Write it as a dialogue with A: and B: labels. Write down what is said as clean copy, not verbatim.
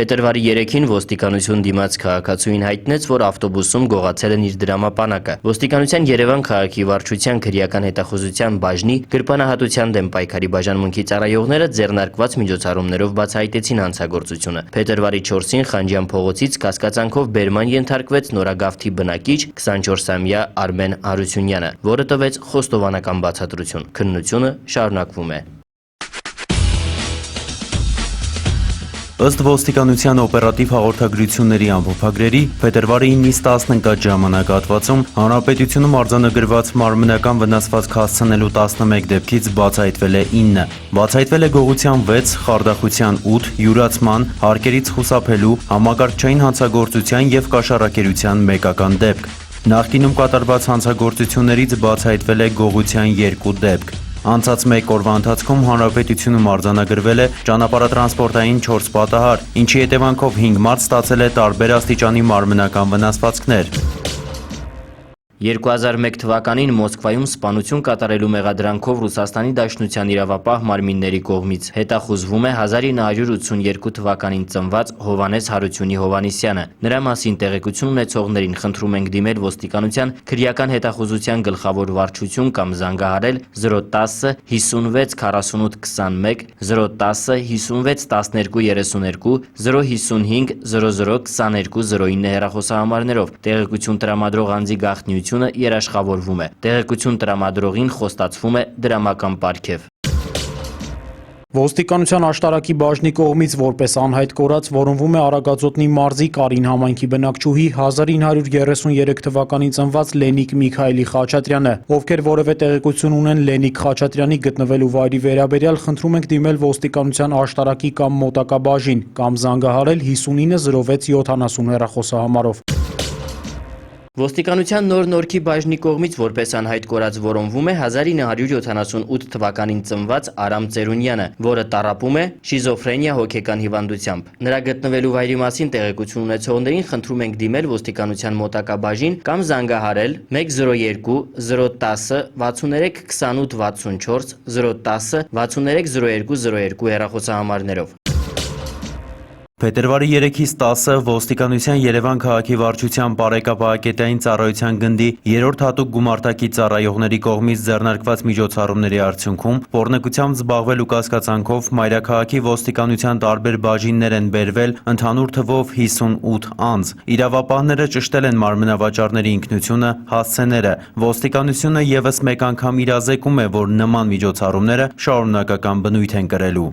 A: Փետրվարի 3-ին ոստիկանություն դիմաց քաղաքացուին հայտնեց, որ ավտոբուսում գողացել են իր դրամապանակը։ Ոստիկանության Երևան քաղաքի վարչության քրեական հետախուզության բաժնի գրպանահատության դեմ պայքարի բաժանմունքի ծառայողները ձեռնարկված միջոցառումներով բացահայտեցին հանցագործությունը։ Փետրվարի 4-ին Խանջյան փողոցից կասկածանքով բերման ենթարկվեց Նորագավթի բնակիչ 24-ամյա Արմեն Հարությունյանը, որը տվեց խոստովանական բացատրություն։ Քննությունը շարունակվում է։
B: Ըստ ոստիկանության օպերատիվ հաղորդագրությունների ամփոփագրերի, փետրվարի 9-ից 10 ընկած ժամանակահատվածում հանրապետությունում արձանագրված մարմնական վնասվածք հասցնելու 11 դեպքից բացահայտվել է 9, բացահայտվել է գողության 6, խարդախության 8, յուրացման, հարկերից խուսափելու, համակարգչային հանցագործության և կաշառակերության մեկական դեպք։ Նախկինում կատարված հանցագործություններից բացահայտվել է գողության 2 դեպք։ Անցած մեկ օրվա ընթացքում հանրապետությունում արձանագրվել է ճանապարհատրանսպորտային 4 պատահար, ինչի հետևանքով 5 մարդ ստացել է տարբեր աստիճանի մարմնական վնասվածքներ։
A: 2001 թվականին Մոսկվայում սպանություն կատարելու մեղադրանքով Ռուսաստանի Դաշնության իրավապահ մարմինների կողմից հետախուզվում է 1982 թվականին ծնված Հովհաննես Հարությունի Հովհաննիսյանը։ Նրա մասին տեղեկություն ունեցողներին խնդրում ենք դիմել ոստիկանության քրեական հետախուզության գլխավոր վարչություն կամ զանգահարել 010 56 48 21 010 56 12 32 055 00 22 09 հեռախոսահամարներով։ Տեղեկություն տրամադրող անձի գաղտնիությունը երաշխավորվում է։ Տեղեկություն տրամադրողին խոստացվում է դրամական պարգև։
C: Ոստիկանության աշտարակի բաժնի կողմից որպես անհայտ կորած որոնվում է Արագածոտնի մարզի Կարին համայնքի բնակչուհի 1933 թվականին ծնված Լենիկ Միքայելի Խաչատրյանը, ովքեր որևէ տեղեկություն ունեն Լենիկ Խաչատրյանի գտնվելու վայրի վերաբերյալ, խնդրում ենք դիմել ոստիկանության աշտարակի կամ մոտակա բաժին կամ զանգահարել 590670 հեռախոսահամարով։
A: Ոստիկանության Նոր Նորքի բաժնի կողմից որպես անհայտ կորած որոնվում է 1978 թվականին ծնված Արամ Ծերունյանը, որը տառապում է շիզոֆրենիա հոգեկան հիվանդությամբ։ Նրա գտնվելու վայրի մասին տեղեկություն ունեցողներին խնդրում ենք դիմել ոստիկանության մոտակա բաժին կամ զանգահարել 102 010 63 28 64 010 63 0202 հեռախոսահամարներով։
B: Փետրվարի 3-ից 10-ը ոստիկանության Երևան քաղաքի վարչության բարեկապահակետային ծառայության գնդի 3-րդ հատուկ գումարտակի ծառայողների կողմից ձեռնարկված միջոցառումների արդյունքում պոռնկությամբ զբաղվելու կասկածանքով մայրաքաղաքի ոստիկանության տարբեր բաժիններ են բերվել ընդհանուր թվով 58 անձ։ Իրավապահները ճշտել են մարմնավաճառների ինքնությունը, հասցեները։ Ոստիկանությունը ևս մեկ անգամ իրազեկում է, որ նման միջոցառումները շարունակական բնույթ են կրելու։